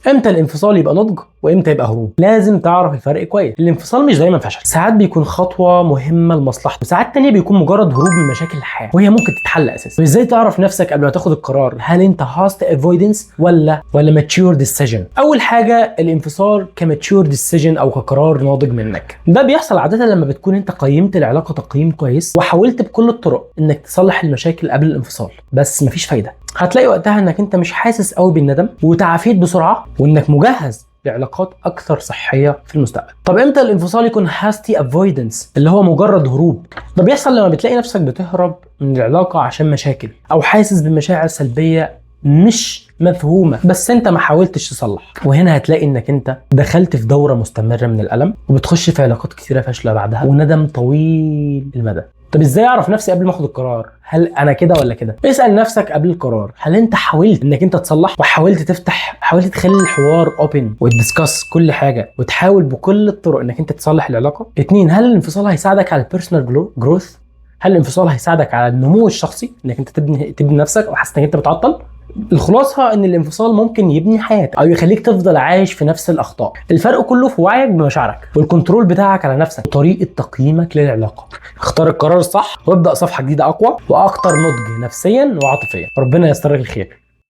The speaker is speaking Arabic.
امتى الانفصال يبقى نضج وامتى يبقى هروب. لازم تعرف الفرق كويس. الانفصال مش دايما فشل، ساعات بيكون خطوه مهمه لمصلحتك، وساعات تانية بيكون مجرد هروب من مشاكل الحياه وهي ممكن تتحل اساسا. وازاي تعرف نفسك قبل ما تاخد القرار؟ هل انت هاست افويدنس ولا ماتشور ديسيجن؟ اول حاجه الانفصال كماتشور ديسيجن او كقرار ناضج منك. ده بيحصل عاده لما بتكون انت قيمت العلاقه تقييم كويس وحاولت بكل الطرق انك تصلح المشاكل قبل الانفصال، بس مفيش فايده. هتلاقي وقتها انك انت مش حاسس قوي بالندم وتعافيت بسرعه وانك مجهز لعلاقات اكثر صحيه في المستقبل. طب امتى الانفصال يكون هاستي افويدنس اللي هو مجرد هروب؟ ده بيحصل لما بتلاقي نفسك بتهرب من العلاقه عشان مشاكل او حاسس بمشاعر سلبيه مش مفهومه بس انت ما حاولتش تصلح. وهنا هتلاقي انك انت دخلت في دوره مستمره من الالم وبتخش في علاقات كتيره فاشله بعدها وندم طويل المدى. طب ازاي اعرف نفسي قبل ما اخد القرار؟ هل انا كده ولا كده؟ اسال نفسك قبل القرار، هل انت حاولت انك انت تصلح وحاولت حاولت تخلي الحوار اوبن وتدسكس كل حاجه وتحاول بكل الطرق انك انت تصلح العلاقه؟ 2 هل الانفصال هيساعدك على البيرسونال جروث؟ هل الانفصال هيساعدك على النمو الشخصي انك انت تبني نفسك او حاسس انك انت بتعطل؟ الخلاصه ان الانفصال ممكن يبني حياتك او يخليك تفضل عايش في نفس الاخطاء. الفرق كله في وعيك بمشاعرك والكنترول بتاعك على نفسك وطريقه تقييمك للعلاقه. اختار القرار الصح وابدا صفحه جديده اقوى واكثر نضج نفسيا وعاطفيا. ربنا يستر الخير.